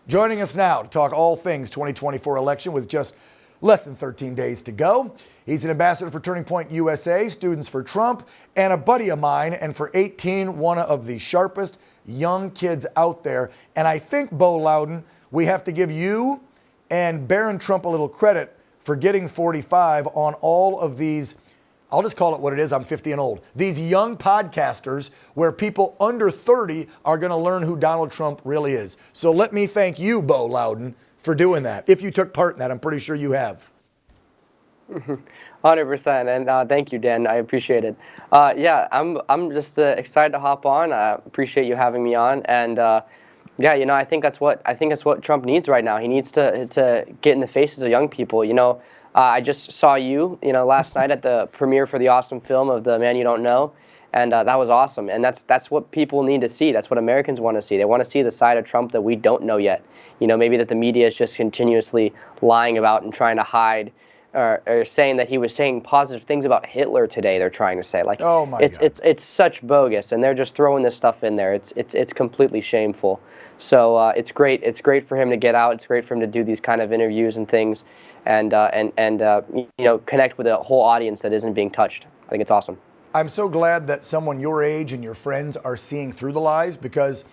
Joining us now to talk all things 2024 election with just less than 13 days to go. He's an ambassador for Turning Point USA, Students for Trump, and a buddy of mine, and for 18, one of the sharpest young kids out there. And I think, Bo Loudon, we have to give you and Barron Trump a little credit for getting 45 on all of these, I'll just call it what it is, I'm 50 and old, these young podcasters where people under 30 are going to learn who Donald Trump really is. So let me thank you, Bo Loudon, for doing that. If you took part in that, I'm pretty sure you have. 100%, and thank you, Dan. I appreciate it. Yeah, I'm just excited to hop on. I appreciate you having me on, and yeah, you know, I think that's what Trump needs right now. He needs to get in the faces of young people. You know, I just saw you, last night at the premiere for the awesome film of The Man You Don't Know, and that was awesome. And that's what people need to see. That's what Americans want to see. They want to see the side of Trump that we don't know yet. You know, maybe that the media is just continuously lying about and trying to hide, or saying that he was saying positive things about Hitler today. They're trying to say, like, oh my God. It's such bogus, and they're just throwing this stuff in there. It's completely shameful. So it's great. It's great for him to get out. It's great for him to do these kind of interviews and things, and connect with a whole audience that isn't being touched. I think it's awesome. I'm so glad that someone your age and your friends are seeing through the lies, because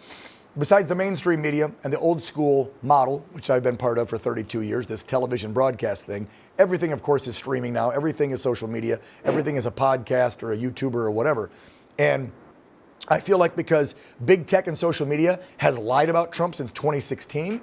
besides the mainstream media and the old school model, which I've been part of for 32 years, this television broadcast thing, everything, of course, is streaming now. Everything is social media. Everything is a podcast or a YouTuber or whatever. And I feel like because big tech and social media has lied about Trump since 2016,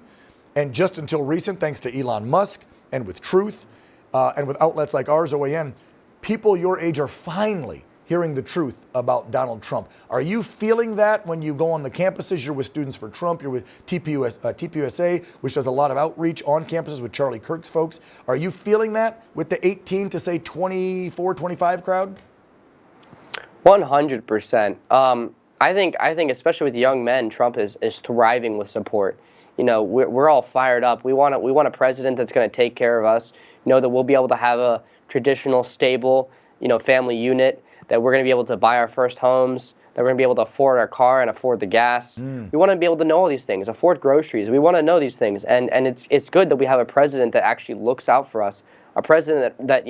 and just until recent, thanks to Elon Musk and with Truth and with outlets like ours, OAN, people your age are finally hearing the truth about Donald Trump. Are you feeling that when you go on the campuses? You're with Students for Trump, you're with TPUSA, which does a lot of outreach on campuses with Charlie Kirk's folks. Are you feeling that with the 18 to say 24, 25 crowd? 100%. I think especially with young men, Trump is thriving with support. You know, we're all fired up. We want a president that's going to take care of us. You know, that we'll be able to have a traditional, stable, family unit. That we're going to be able to buy our first homes. That we're going to be able to afford our car and afford the gas. We want to be able to know all these things, afford groceries. We want to know these things, and it's good that we have a president that actually looks out for us. A president that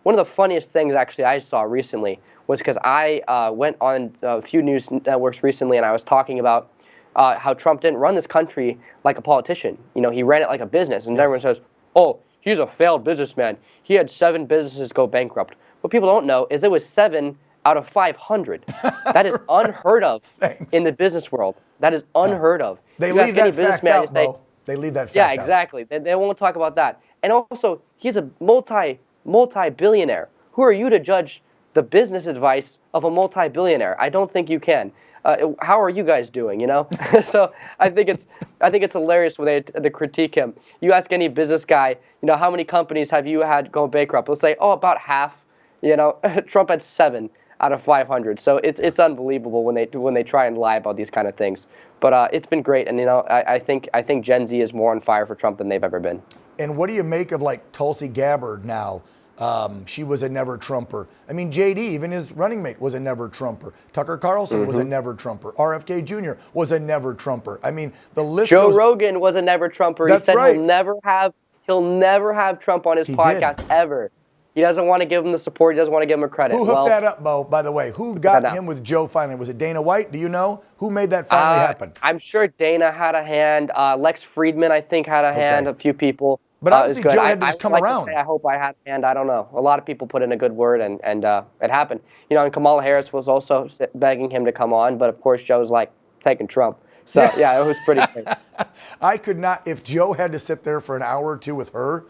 one of the funniest things actually I saw recently was because I went on a few news networks recently, and I was talking about how Trump didn't run this country like a politician. You know, he ran it like a business, and everyone says, "Oh, he's a failed businessman. He had 7 businesses go bankrupt." What people don't know is it was 7 out of 500. That is unheard of in the business world. That is unheard of. They leave that fact out, Bo. They leave that fact out. Yeah, exactly. They won't talk about that. And also, he's a multi-billionaire. Who are you to judge the business advice of a multi-billionaire? I don't think you can. How are you guys doing? So I think it's hilarious when they critique him. You ask any business guy, how many companies have you had go bankrupt? They'll say, oh, about half. Trump had 7 out of 500. So it's unbelievable when they try and lie about these kind of things. But it's been great, and I think Gen Z is more on fire for Trump than they've ever been. And what do you make of like Tulsi Gabbard now? She was a never Trumper. I mean, JD, even his running mate, was a never Trumper. Tucker Carlson was a never Trumper. RFK Jr. was a never Trumper. I mean, the list Joe goes... Rogan was a never Trumper. That's he said right. he'll never have Trump on his podcast ever. He doesn't want to give him the support. He doesn't want to give him a credit. Who hooked that up, Bo, by the way? Who got him with Joe finally? Was it Dana White? Do you know? Who made that finally happen? I'm sure Dana had a hand. Lex Friedman, I think, had a hand. A few people. But obviously Joe had to just come around. I hope I had a hand. I don't know. A lot of people put in a good word, and it happened. And Kamala Harris was also begging him to come on, but of course Joe's like taking Trump. So yeah, it was pretty great. I could not, if Joe had to sit there for an hour or two with her,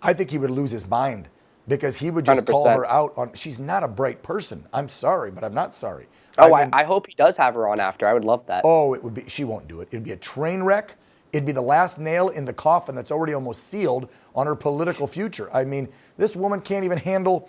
I think he would lose his mind. Because he would just 100%. Call her out on, she's not a bright person. I'm sorry, but I'm not sorry. I hope he does have her on after. I would love that. Oh, it would be, she won't do it. It'd be a train wreck. It'd be the last nail in the coffin that's already almost sealed on her political future. I mean, this woman can't even handle,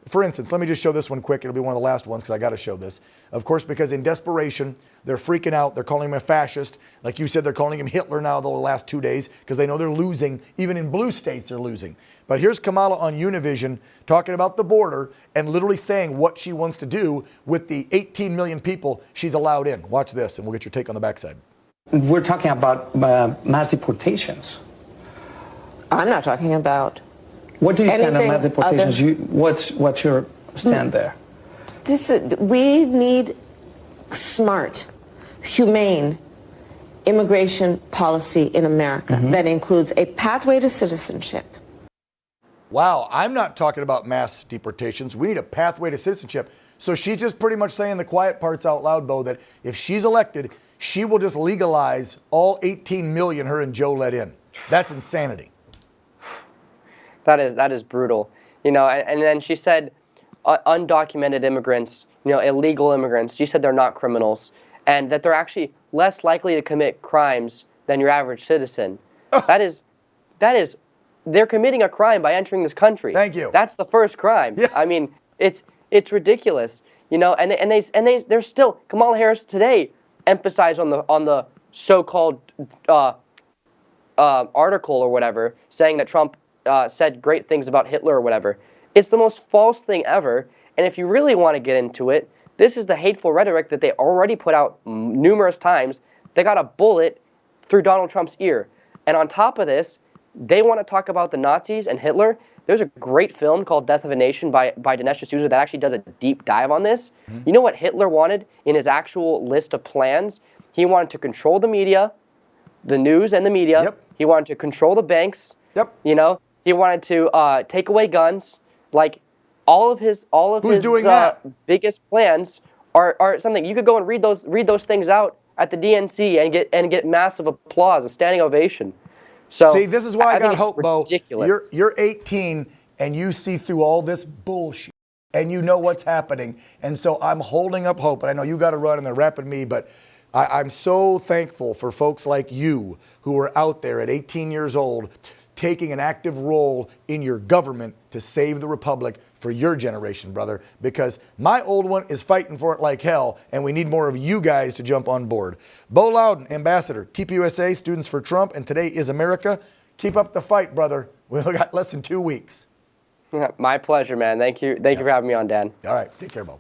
for instance, let me just show this one quick. It'll be one of the last ones because I got to show this. Of course, because in desperation, they're freaking out. They're calling him a fascist. Like you said, they're calling him Hitler now the last 2 days because they know they're losing. Even in blue states, they're losing. But here's Kamala on Univision talking about the border and literally saying what she wants to do with the 18 million people she's allowed in. Watch this, and we'll get your take on the backside. We're talking about mass deportations. I'm not talking about. What do you stand on mass deportations? What's your stand there? We need smart, humane immigration policy in America that includes a pathway to citizenship. Wow, I'm not talking about mass deportations. We need a pathway to citizenship. So she's just pretty much saying the quiet parts out loud, Bo, that if she's elected, she will just legalize all 18 million her and Joe let in. That's insanity. That is brutal. And then she said undocumented immigrants, illegal immigrants, she said they're not criminals and that they're actually less likely to commit crimes than your average citizen. That is they're committing a crime by entering this country. Thank you. That's the first crime. Yeah. I mean, it's ridiculous. And they're still Kamala Harris today emphasized on the so-called article or whatever saying that Trump said great things about Hitler or whatever. It's the most false thing ever. And if you really want to get into it, this is the hateful rhetoric that they already put out numerous times. They got a bullet through Donald Trump's ear. And on top of this, they want to talk about the Nazis and Hitler. There's a great film called Death of a Nation by Dinesh D'Souza that actually does a deep dive on this. You know what Hitler wanted in his actual list of plans? He wanted to control the media, the news and the media. Yep. He wanted to control the banks. Yep. He wanted to take away guns. Like all of his doing that? Biggest plans are something you could go and read those things out at the DNC and get massive applause, a standing ovation. So see, this is why I got hope, Bo. Ridiculous. You're 18 and you see through all this bullshit and you know what's happening. And so I'm holding up hope. And I know you got to run and they're wrapping me, but I'm so thankful for folks like you who are out there at 18 years old taking an active role in your government to save the republic for your generation, brother, because my old one is fighting for it like hell, and we need more of you guys to jump on board. Bo Loudon, Ambassador, TPUSA, Students for Trump, and Today is America. Keep up the fight, brother. We've got less than 2 weeks. My pleasure, man. Thank you for having me on, Dan. All right, take care, Bo.